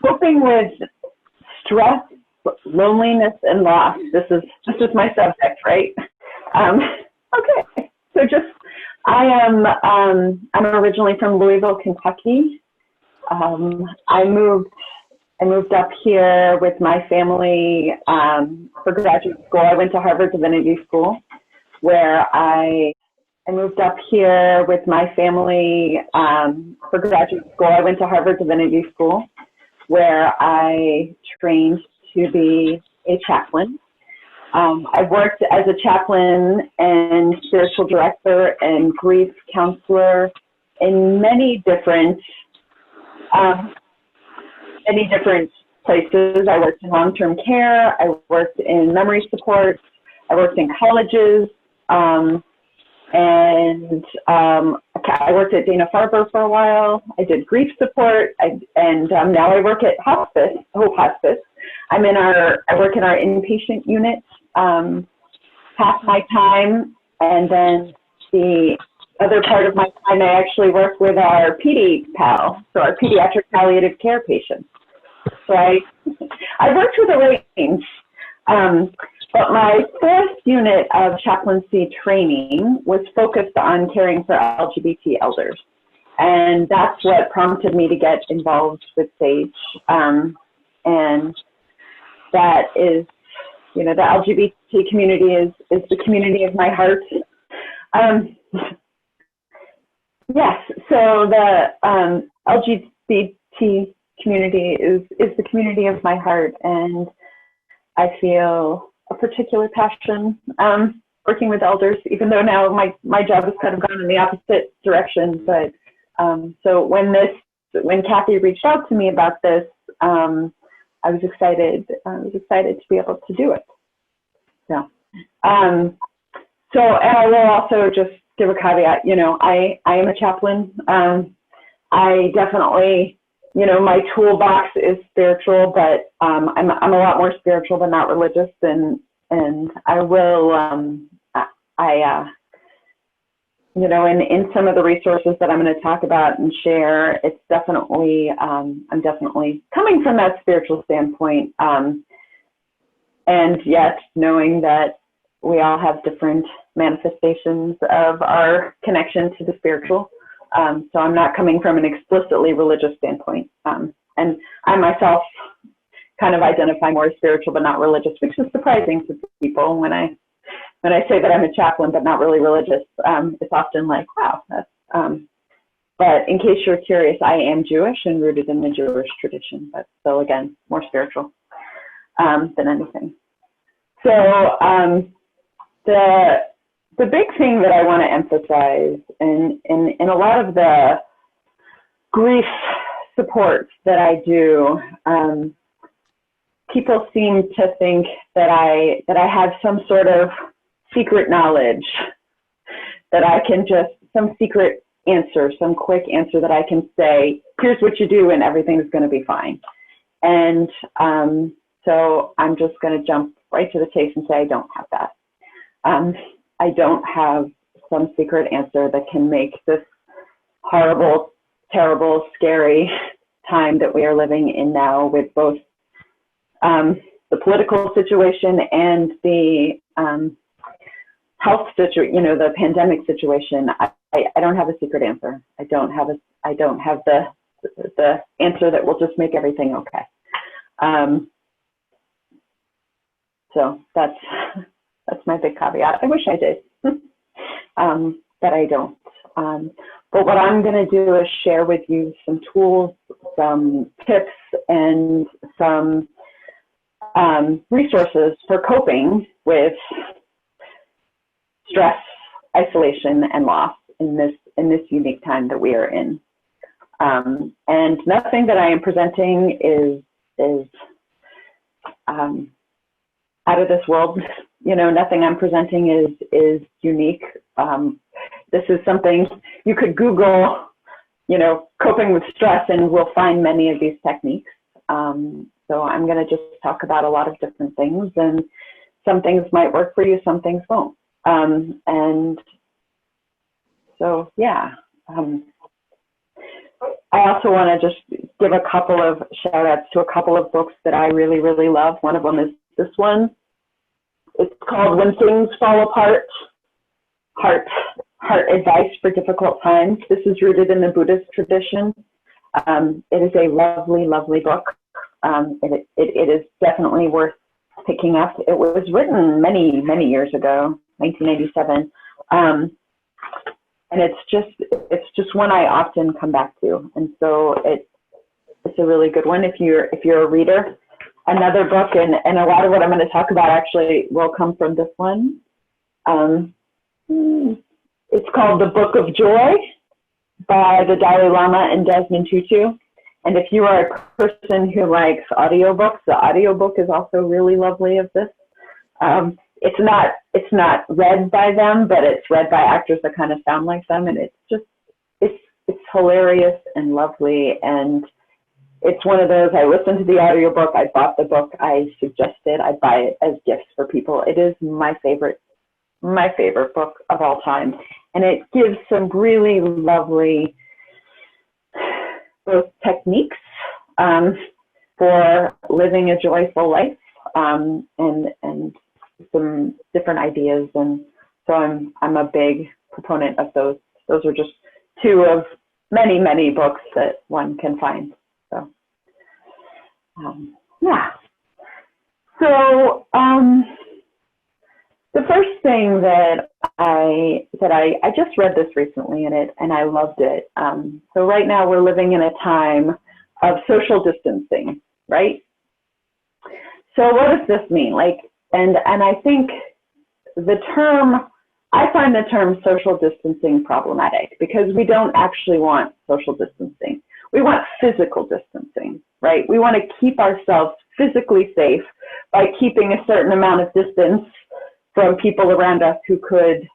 coping with stress, loneliness, and loss. This is my subject, right? Okay, so I'm originally from Louisville, Kentucky. I moved up here with my family for graduate school. I went to Harvard Divinity School, where I moved up here with my family for graduate school. I went to Harvard Divinity School, where I trained to be a chaplain. I've worked as a chaplain and spiritual director and grief counselor in many different places. I worked in long-term care. I worked in memory support. I worked in colleges. I worked at Dana-Farber for a while. I did grief support, now I work at hospice, Hope Hospice. I work in our inpatient unit half my time, and then the other part of my time I actually work with our PD PAL, so our pediatric palliative care patients. So I worked with a range. But my first unit of chaplaincy training was focused on caring for LGBT elders. And that's what prompted me to get involved with SAGE. And that is, the LGBT community is the community of my heart. Yes, so the LGBT community is the community of my heart. And I feel a particular passion working with elders, even though now my job has kind of gone in the opposite direction. But so when Kathy reached out to me about this, I was excited. I was excited to be able to do it. So, and I will also just give a caveat. I am a chaplain. I definitely, my toolbox is spiritual, but I'm a lot more spiritual but not religious, and I will in some of the resources that I'm going to talk about and share, it's definitely I'm definitely coming from that spiritual standpoint, and yet knowing that we all have different manifestations of our connection to the spiritual. So I'm not coming from an explicitly religious standpoint. And I myself kind of identify more spiritual but not religious, which is surprising to people when I say that I'm a chaplain but not really religious. It's often like, wow, that's, but in case you're curious, I am Jewish and rooted in the Jewish tradition, but still, again, more spiritual than anything. So the big thing that I want to emphasize in a lot of the grief support that I do, people seem to think that I have some sort of secret knowledge, that I can just, some secret answer, some quick answer that I can say, here's what you do and everything's going to be fine. And so I'm just going to jump right to the chase and say I don't have that. I don't have some secret answer that can make this horrible, terrible, scary time that we are living in now, with both the political situation and the health situation, the pandemic situation. I don't have a secret answer. I don't have the answer that will just make everything okay. So that's my big caveat. I wish I did, but I don't. But what I'm going to do is share with you some tools, some tips, and some resources for coping with stress, isolation, and loss in this unique time that we are in. And nothing that I am presenting is out of this world. Nothing I'm presenting is unique. This is something you could Google, coping with stress, and we'll find many of these techniques. So I'm going to just talk about a lot of different things, and some things might work for you, some things won't. And so, yeah. I also want to just give a couple of shout outs to a couple of books that I really, really love. One of them is this one. It's called When Things Fall Apart, Heart Advice for Difficult Times. This is rooted in the Buddhist tradition. It is a lovely, lovely book. It is definitely worth picking up. It was written many, many years ago, 1987. And it's just one I often come back to. And so it's a really good one if you're a reader. Another book, and a lot of what I'm going to talk about actually will come from this one. It's called The Book of Joy by the Dalai Lama and Desmond Tutu. And if you are a person who likes audiobooks, the audiobook is also really lovely of this. It's not read by them, but it's read by actors that kind of sound like them, and it's hilarious and lovely. And it's one of those, I listened to the audiobook, I bought the book, I suggested I buy it as gifts for people. It is my favorite book of all time. And it gives some really lovely both techniques for living a joyful life, and some different ideas. And so I'm a big proponent of those. Those are just two of many, many books that one can find. So yeah. So the first thing that I just read this recently and I loved it. So right now we're living in a time of social distancing, right? So what does this mean? And I think I find the term social distancing problematic because we don't actually want social distancing. We want physical distancing, right? We want to keep ourselves physically safe by keeping a certain amount of distance from people around us who could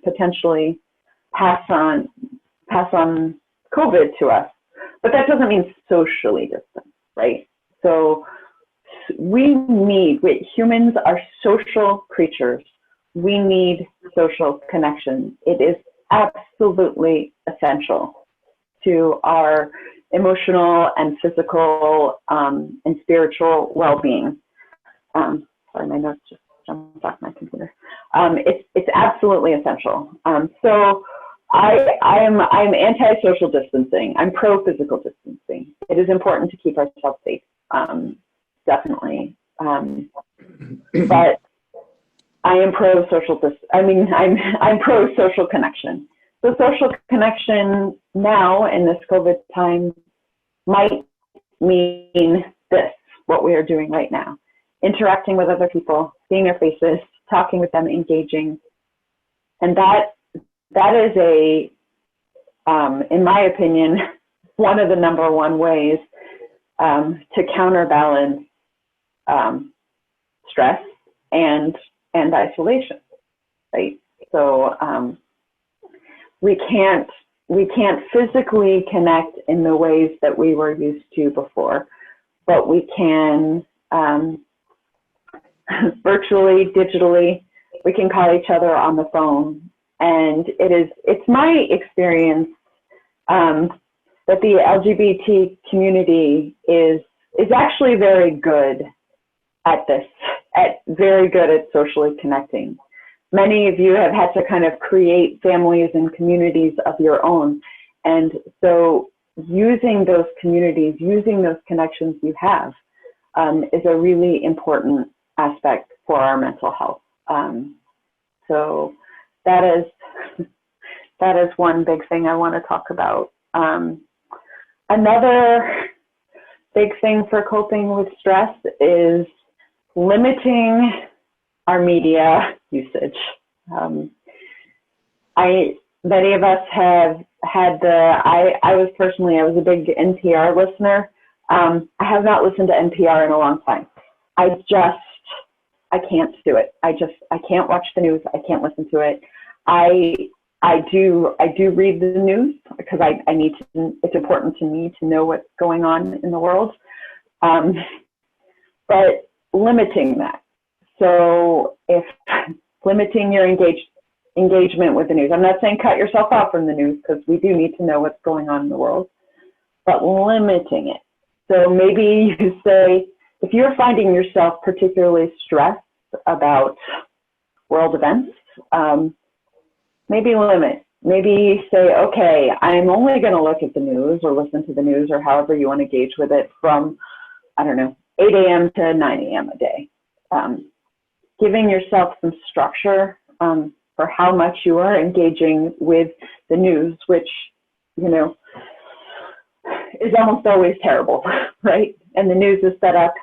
potentially pass on COVID to us. But that doesn't mean socially distant, right? So humans are social creatures. We need social connection. It is absolutely essential to our emotional and physical and spiritual well-being. Sorry, my notes just jumped off my computer. It's absolutely essential. So I'm anti-social distancing. I'm pro-physical distancing. It is important to keep ourselves safe, definitely. But I am pro-social I'm pro-social connection. So social connection now in this COVID time might mean this, what we are doing right now. Interacting with other people, seeing their faces, talking with them, engaging. And that is in my opinion, one of the number one ways to counterbalance stress and isolation, right? So we can't physically connect in the ways that we were used to before, but we can virtually, digitally, we can call each other on the phone. And it's my experience that the LGBT community is actually very good at this, very good at socially connecting. Many of you have had to kind of create families and communities of your own. And so using those communities, using those connections you have is a really important aspect for our mental health. So that is one big thing I want to talk about. Another big thing for coping with stress is limiting our media usage. Many of us have had I was a big NPR listener. I have not listened to NPR in a long time. I can't do it. I can't watch the news. I can't listen to it. I do read the news because I need to, it's important to me to know what's going on in the world. But limiting that. So if limiting your engagement with the news, I'm not saying cut yourself off from the news because we do need to know what's going on in the world. but limiting it. So maybe you say, if you're finding yourself particularly stressed about world events, maybe limit. Maybe say, okay, I'm only going to look at the news or listen to the news or however you want to engage with it from, I don't know, 8 a.m. to 9 a.m. a day. Giving yourself some structure for how much you are engaging with the news, which, you know, is almost always terrible, right? And the news is set up.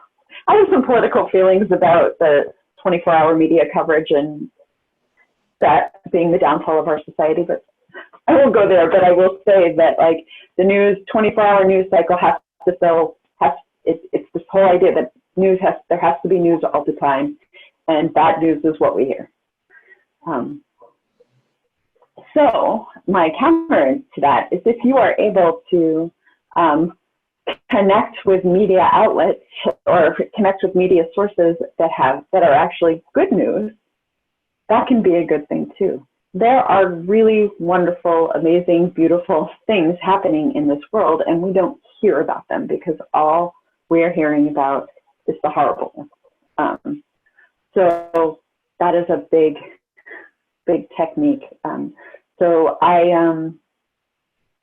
I have some political feelings about the 24-hour media coverage and that being the downfall of our society, but I won't go there. But I will say that, like, the news 24-hour news cycle has to fill. It's this whole idea that there has to be news all the time, and bad news is what we hear. So my counter to that is, if you are able to connect with media outlets or connect with media sources that are actually good news, that can be a good thing too. There are really wonderful, amazing, beautiful things happening in this world, and we don't hear about them because all we're hearing about is the horrible. So that is a big technique. So I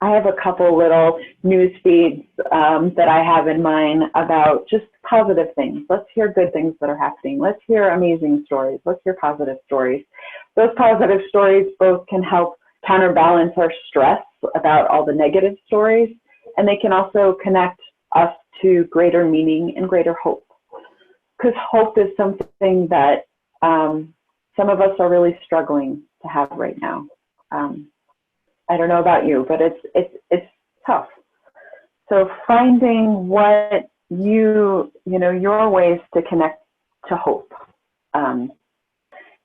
have a couple little news feeds that I have in mind about just positive things. Let's hear good things that are happening. Let's hear amazing stories. Let's hear positive stories. Those positive stories both can help counterbalance our stress about all the negative stories, and they can also connect us to greater meaning and greater hope. Because hope is something that some of us are really struggling to have right now. I don't know about you, but it's tough. So finding what your ways to connect to hope, and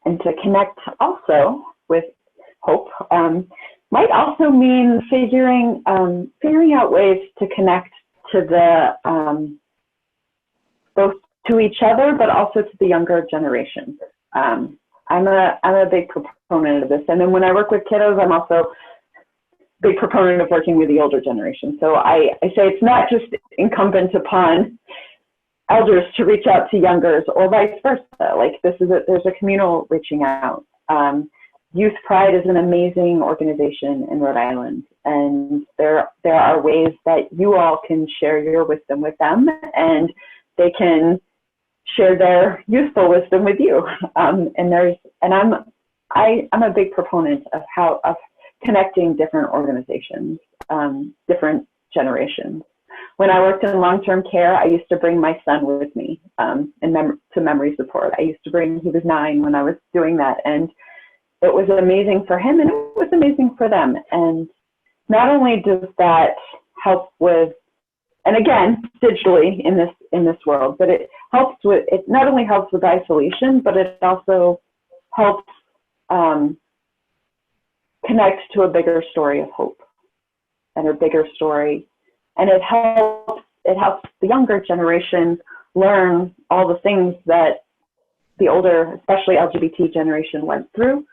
to connect also with hope might also mean figuring out ways to connect to the both to each other, but also to the younger generation. I'm a big proponent of this, and then when I work with kiddos, I'm also big proponent of working with the older generation. So I say it's not just incumbent upon elders to reach out to youngers or vice versa. Like, there's a communal reaching out. Youth Pride is an amazing organization in Rhode Island, and there are ways that you all can share your wisdom with them, and they can share their youthful wisdom with you. I'm a big proponent of connecting different organizations, different generations. When I worked in long-term care, I used to bring my son with me to memory support. He was 9 when I was doing that, and it was amazing for him, and it was amazing for them. And not only does that help with, and again, digitally in this world, but it not only helps with isolation, but it also helps connect to a bigger story of hope and a bigger story. And it helps the younger generation learn all the things that the older, especially LGBT generation, went through.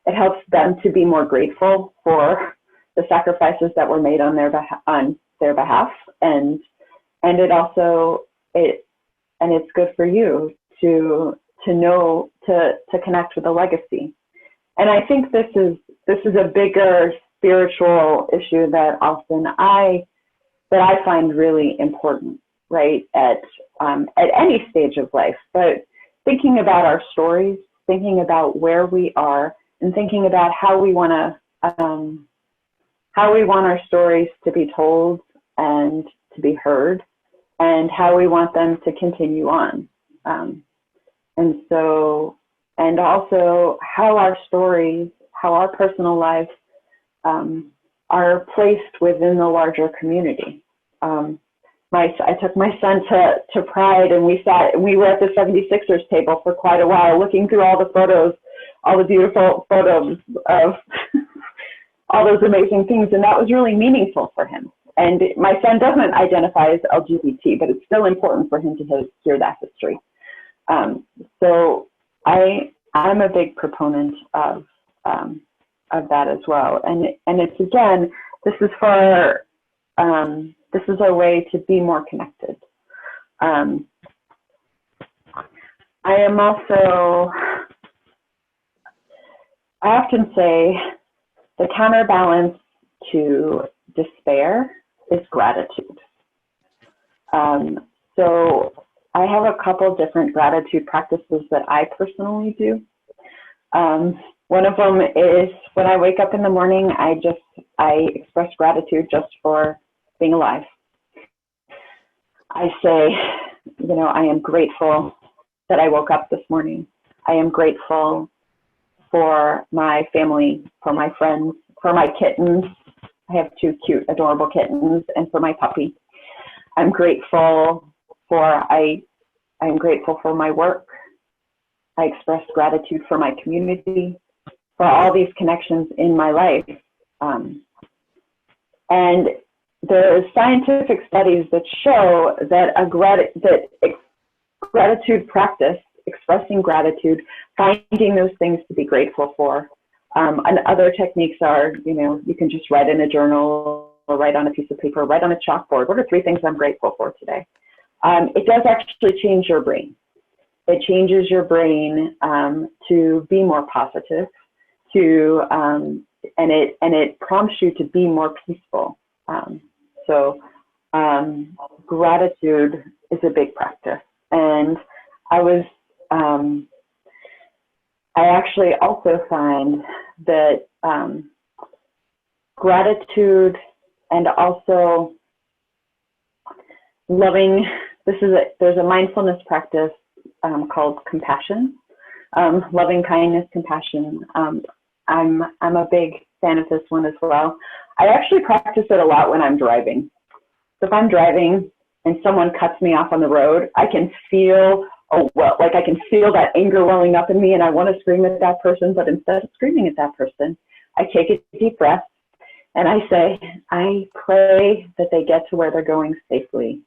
It helps them to be more grateful for the sacrifices that were made on their behalf, and it's good for you to know to connect with the legacy. And I think this is a bigger spiritual issue that I find really important, right, at any stage of life. But thinking about our stories, thinking about where we are, and thinking about how we want our stories to be told and to be heard, and how we want them to continue on. And also how our stories, how our personal lives are placed within the larger community. I took my son to Pride, and we were at the 76ers table for quite a while, looking through all the photos, all the beautiful photos of all those amazing things, and that was really meaningful for him. And my son doesn't identify as LGBT, but it's still important for him to hear that history. So I'm a big proponent of that as well. And it's, again, this is for This is a way to be more connected. I am also, I often say the counterbalance to despair is gratitude. So I have a couple different gratitude practices that I personally do. One of them is when I wake up in the morning, I express gratitude just for being alive. I say, you know, I am grateful that I woke up this morning. I am grateful for my family, for my friends, for my kittens. I have 2 cute, adorable kittens, and for my puppy. I'm grateful I'm grateful for my work. I express gratitude for my community, for all these connections in my life. And there's scientific studies that show that gratitude practice, expressing gratitude, finding those things to be grateful for. And other techniques are, you know, you can just write in a journal or write on a piece of paper, write on a chalkboard. What are 3 things I'm grateful for today? It does actually change your brain. It changes your brain to be more positive, and it prompts you to be more peaceful. So gratitude is a big practice. And I actually also find that gratitude and also loving, there's a mindfulness practice called compassion, loving kindness, compassion. I'm a big fan of this one as well. I actually practice it a lot when I'm driving. So if I'm driving and someone cuts me off on the road, I can feel, I can feel that anger welling up in me, and I want to scream at that person, but instead of screaming at that person, I take a deep breath and I say, I pray that they get to where they're going safely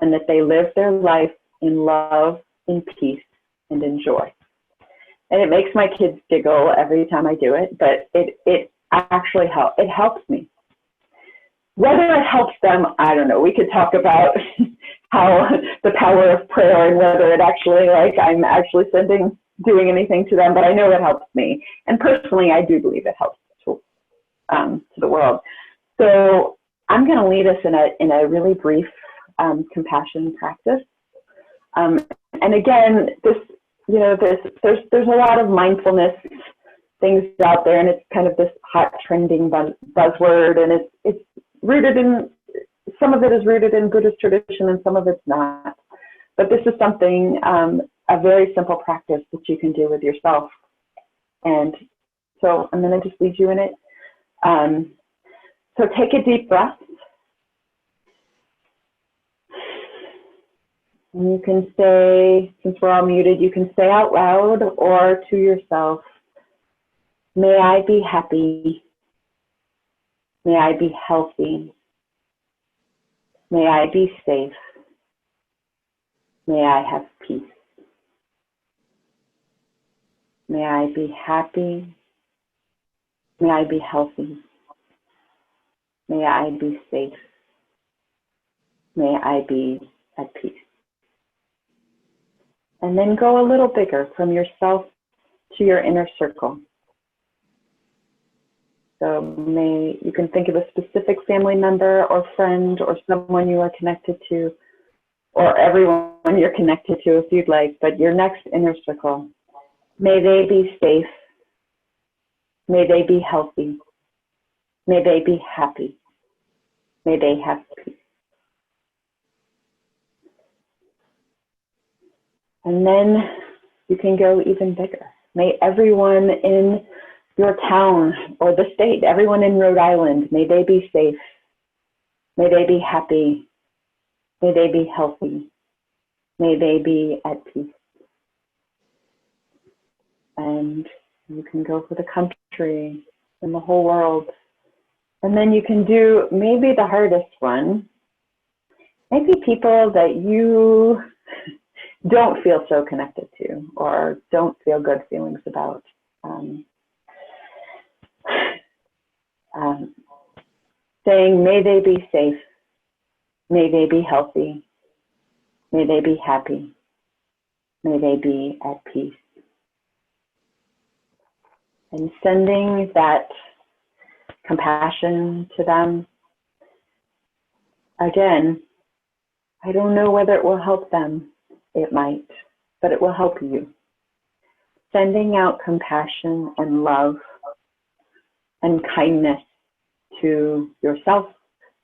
and that they live their life in love, in peace, and in joy. And it makes my kids giggle every time I do it, but it actually helps. It helps me. Whether it helps them, I don't know. We could talk about how the power of prayer and whether it actually, I'm actually doing anything to them, but I know it helps me. And personally, I do believe it helps to the world. So I'm going to lead us in a really brief compassion practice. And again, there's a lot of mindfulness things out there, and it's kind of this hot trending buzzword, and it's rooted in, some of it is rooted in Buddhist tradition and some of it's not. But this is something, a very simple practice that you can do with yourself. And so I'm going to just lead you in it. So take a deep breath. And you can say, since we're all muted, you can say out loud or to yourself, may I be happy. May I be healthy. May I be safe. May I have peace. May I be happy. May I be healthy. May I be safe. May I be at peace. And then go a little bigger from yourself to your inner circle. So you can think of a specific family member or friend or someone you are connected to, or everyone you're connected to if you'd like, but your next inner circle. May they be safe. May they be healthy. May they be happy. May they have peace. And then you can go even bigger. May everyone in your town or the state, everyone in Rhode Island, may they be safe. May they be happy. May they be healthy. May they be at peace. And you can go for the country and the whole world. And then you can do maybe the hardest one, maybe people that you don't feel so connected to or don't feel good feelings about. Saying, may they be safe. May they be healthy. May they be happy. May they be at peace. And sending that compassion to them. Again, I don't know whether it will help them. It might, but it will help you. Sending out compassion and love and kindness to yourself,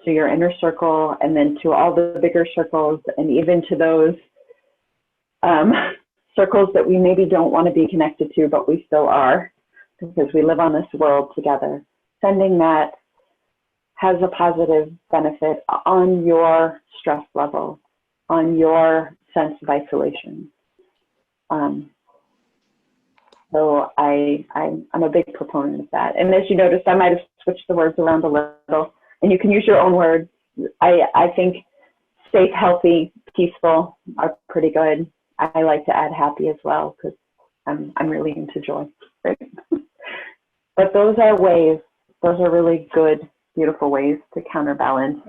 to your inner circle, and then to all the bigger circles, and even to those circles that we maybe don't want to be connected to, but we still are, because we live on this world together. Sending that has a positive benefit on your stress level, on your sense of isolation. So I'm a big proponent of that. And as you noticed, I might have switched the words around a little, and you can use your own words. I think safe, healthy, peaceful are pretty good. I like to add happy as well, because I'm really into joy. Right? But those are ways, those are really good, beautiful ways to counterbalance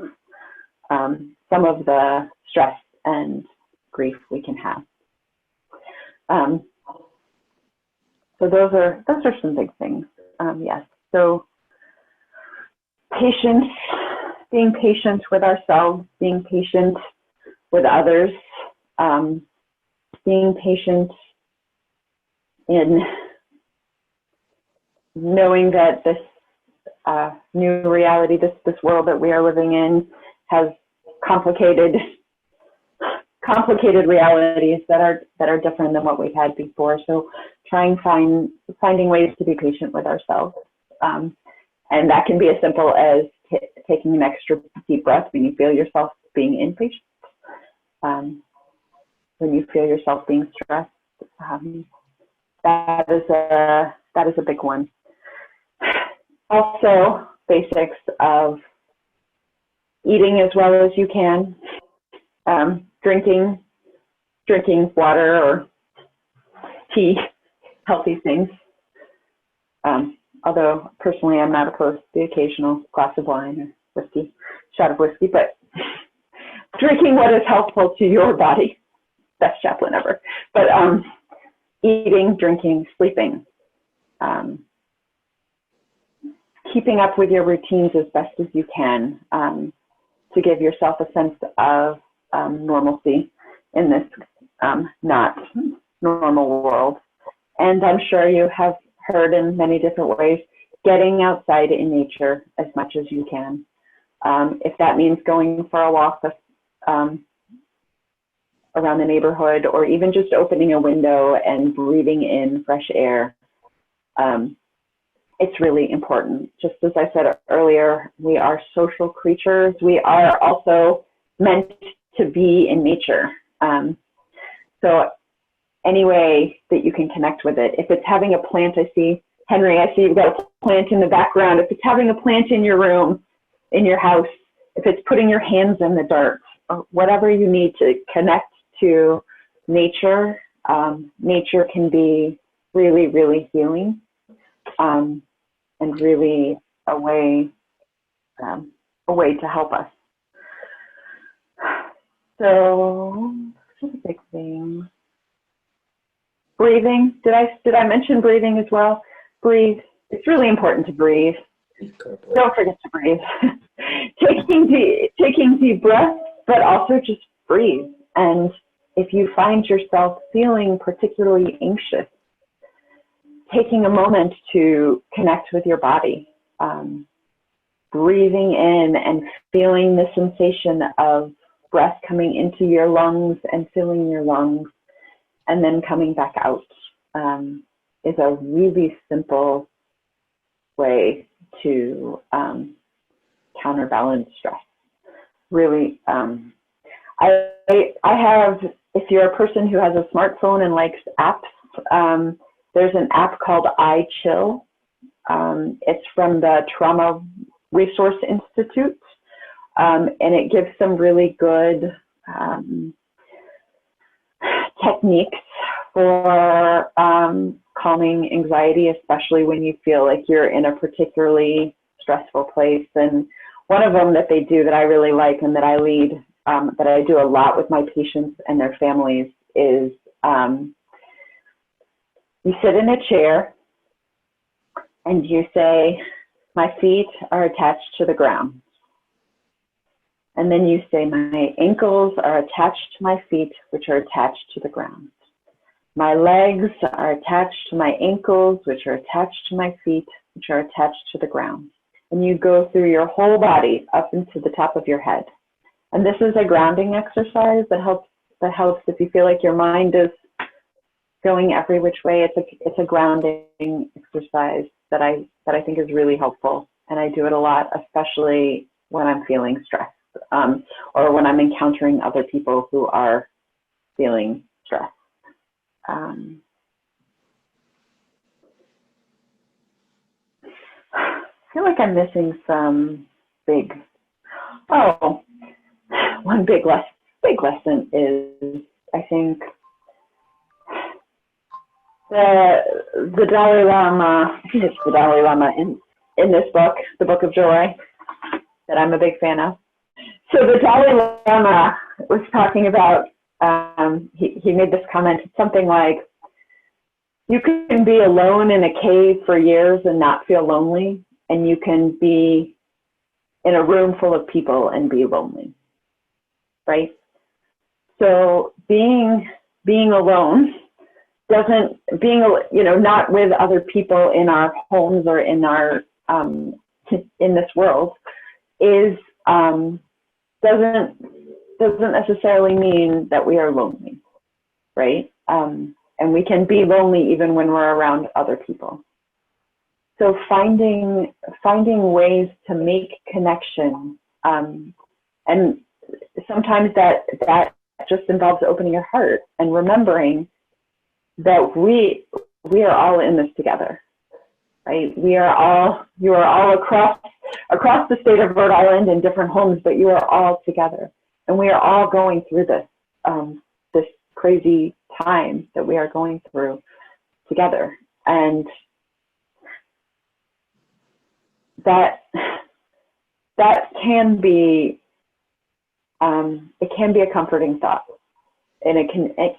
some of the stress and grief we can have. So those are some big things. Yes. So patience, being patient with ourselves, being patient with others, being patient in knowing that this new reality, this world that we are living in, has complicated realities that are different than what we've had before. So finding ways to be patient with ourselves, and that can be as simple as taking an extra deep breath when you feel yourself being impatient, when you feel yourself being stressed. That is a big one. Also, basics of eating as well as you can, drinking water or tea, healthy things. Although personally, I'm not opposed to the occasional glass of wine or whiskey, shot of whiskey, but drinking what is helpful to your body, best chaplain ever. But eating, drinking, sleeping, keeping up with your routines as best as you can, to give yourself a sense of normalcy in this not normal world. And I'm sure you have heard in many different ways, getting outside in nature as much as you can. If that means going for a walk around the neighborhood, or even just opening a window and breathing in fresh air, it's really important. Just as I said earlier, we are social creatures. We are also meant to be in nature. So any way that you can connect with it. If it's having a plant, Henry, I see you've got a plant in the background. If it's having a plant in your room, in your house, if it's putting your hands in the dirt, or whatever you need to connect to nature, nature can be really, really healing, and really a way to help us. So, that's a big thing. Breathing. Did I mention breathing as well? Breathe. It's really important to breathe. Don't forget to breathe. taking deep breaths, but also just breathe. And if you find yourself feeling particularly anxious, taking a moment to connect with your body, breathing in and feeling the sensation of breath coming into your lungs and filling your lungs, and then coming back out, is a really simple way to counterbalance stress. Really, I have, if you're a person who has a smartphone and likes apps, there's an app called iChill. It's from the Trauma Resource Institute, and it gives some really good techniques for calming anxiety, especially when you feel like you're in a particularly stressful place. And one of them that they do that I really like and that I lead that I do a lot with my patients and their families is you sit in a chair and you say, my feet are attached to the ground. And then you say, my ankles are attached to my feet, which are attached to the ground. My legs are attached to my ankles, which are attached to my feet, which are attached to the ground. And you go through your whole body up into the top of your head. And this is a grounding exercise that helps if you feel like your mind is going every which way. It's a grounding exercise that I think is really helpful. And I do it a lot, especially when I'm feeling stressed, or when I'm encountering other people who are feeling stressed. I feel like I'm missing some one big lesson is, I think, the Dalai Lama, I think it's the Dalai Lama in this book, the Book of Joy, that I'm a big fan of. So the Dalai Lama was talking about, he made this comment, something like, you can be alone in a cave for years and not feel lonely, and you can be in a room full of people and be lonely, right? So being alone not with other people in our homes or in our in this world is doesn't necessarily mean that we are lonely, right? And we can be lonely even when we're around other people. So finding ways to make connection, and sometimes that just involves opening your heart and remembering that we are all in this together, right? You are all across the state of Rhode Island in different homes, but you are all together, and we are all going through this this crazy time that we are going through together, and that can be it can be a comforting thought, and it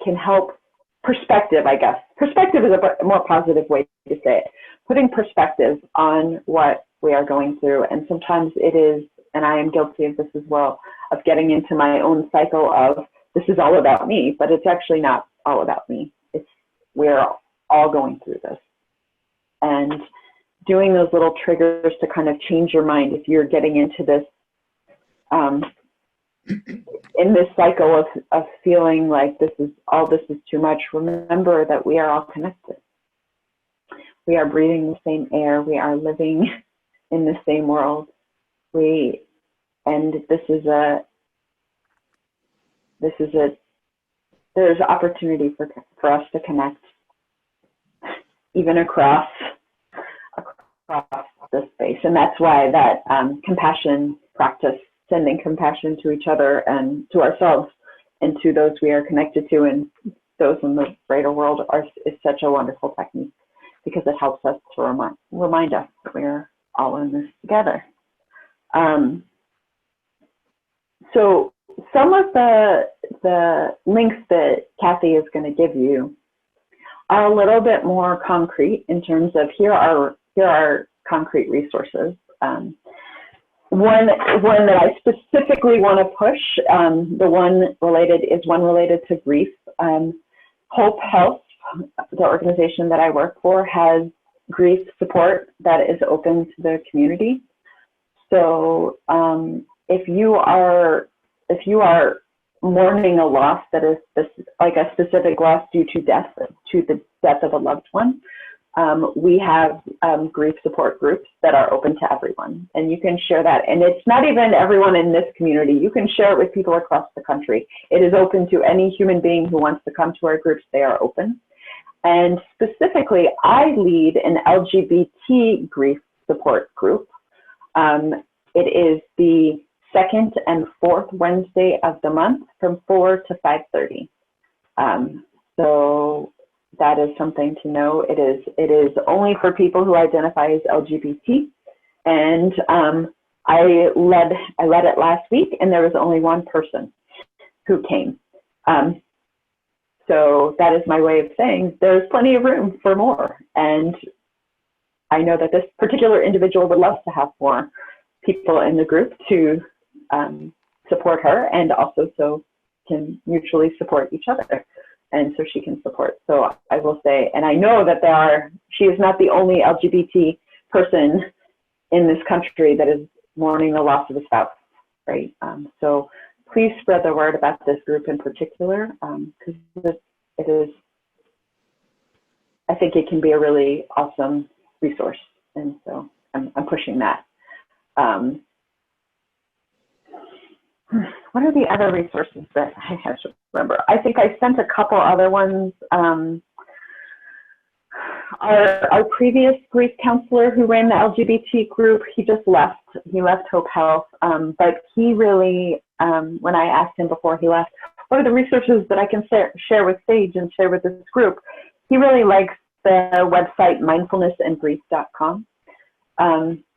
can help. Perspective, I guess. Perspective is a more positive way to say it. Putting perspective on what we are going through. And sometimes it is, and I am guilty of this as well, of getting into my own cycle of, this is all about me, but it's actually not all about me. We're all going through this. And doing those little triggers to kind of change your mind if you're getting into this, in this cycle of feeling like this is too much, remember that we are all connected. We are breathing the same air. We are living in the same world. There's opportunity for us to connect even across this space. And that's why that compassion practice, sending compassion to each other and to ourselves and to those we are connected to and those in the greater world is such a wonderful technique, because it helps us to remind us that we're all in this together. So some of the links that Kathy is going to give you are a little bit more concrete in terms of here are concrete resources. One that I specifically want to push, the one related to grief. Hope Health, the organization that I work for, has grief support that is open to the community. So if you are mourning a loss that is like a specific loss due to the death of a loved one, we have grief support groups that are open to everyone, and you can share that. And it's not even everyone in this community. You can share it with people across the country. It is open to any human being who wants to come to our groups. They are open. And specifically, I lead an LGBT grief support group. It is the second and fourth Wednesday of the month from 4 to 5:30. So that is something to know. It is only for people who identify as LGBT. And I led it last week, and there was only one person. who came. So that is my way of saying there's plenty of room for more. And I know that this particular individual would love to have more people in the group to support her, and also so can mutually support each other, and so she can support. So I will say, and I know that she is not the only LGBT person in this country that is mourning the loss of a spouse, right? So please spread the word about this group in particular, because it is, I think it can be a really awesome resource, and so I'm pushing that. What are the other resources that I have to remember? I think I sent a couple other ones. Our previous grief counselor who ran the LGBT group, he just left. He left Hope Health, but he really, when I asked him before he left, what are the resources that I can share with Sage and share with this group? He really likes the website mindfulnessandgrief.com.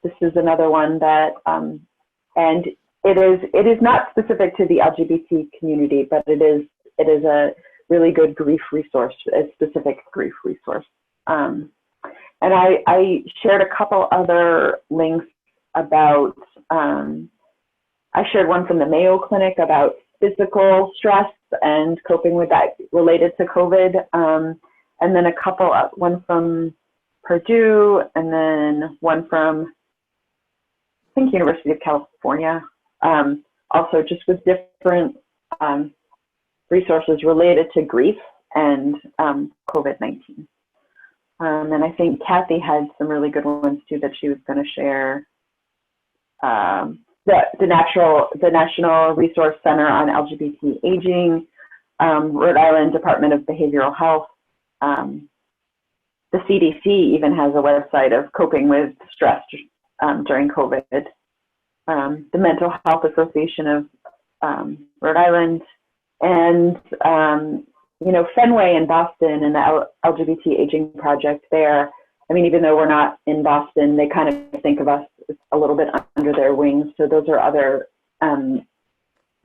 This is another one that, and it is not specific to the LGBT community, but it is a really good grief resource, a specific grief resource. And I shared a couple other links about, I shared one from the Mayo Clinic about physical stress and coping with that related to COVID. And then a couple, one from Purdue, and then one from, I think, University of California. Also just with different resources related to grief and COVID-19. And I think Kathy had some really good ones too that she was going to share. The National Resource Center on LGBT Aging, Rhode Island Department of Behavioral Health. The CDC even has a website of coping with stress during COVID. The Mental Health Association of Rhode Island, and you know, Fenway in Boston and the LGBT Aging Project there. I mean, even though we're not in Boston, they kind of think of us a little bit under their wings. So those are other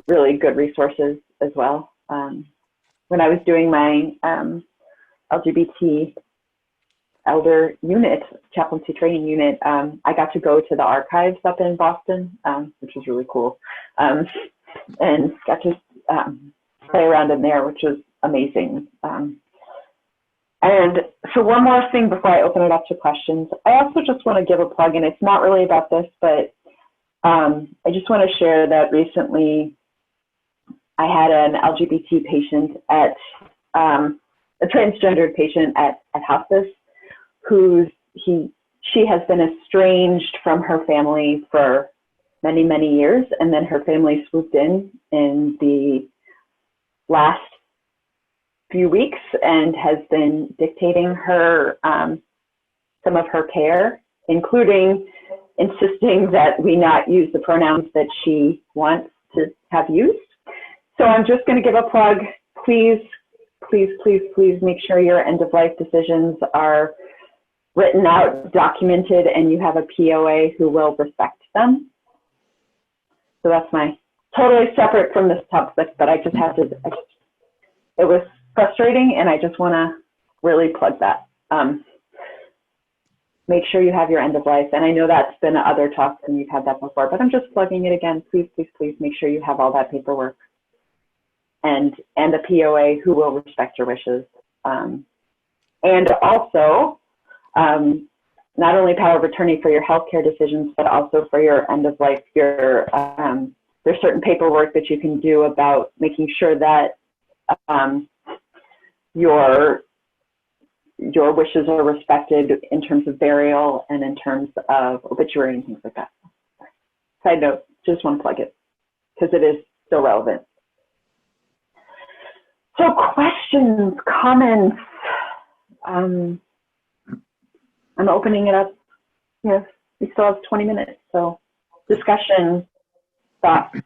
really good resources as well. When I was doing my LGBT elder unit, chaplaincy training unit, I got to go to the archives up in Boston, which was really cool, and got to play around in there, which was amazing. And so one more thing before I open it up to questions, I also just want to give a plug, and it's not really about this, but I just want to share that recently I had an LGBT patient at, a transgendered patient at hospice, she has been estranged from her family for many, many years, and then her family swooped in the last few weeks and has been dictating her some of her care, including insisting that we not use the pronouns that she wants to have used. So I'm just going to give a plug. Please, please, please, please make sure your end-of-life decisions are written out, documented, and you have a POA who will respect them. So that's my totally separate from this topic, but I just had to, it was frustrating, and I just want to really plug that. Make sure you have your end of life. And I know that's been other talks and you've had that before, but I'm just plugging it again. Please, please, please make sure you have all that paperwork and a POA who will respect your wishes. And also, not only power of attorney for your healthcare decisions, but also for your end of life, there's certain paperwork that you can do about making sure that your wishes are respected in terms of burial and in terms of obituary and things like that. Side note, just want to plug it because it is so relevant. So questions, comments, I'm opening it up. Yes, we still have 20 minutes. So discussion, thoughts.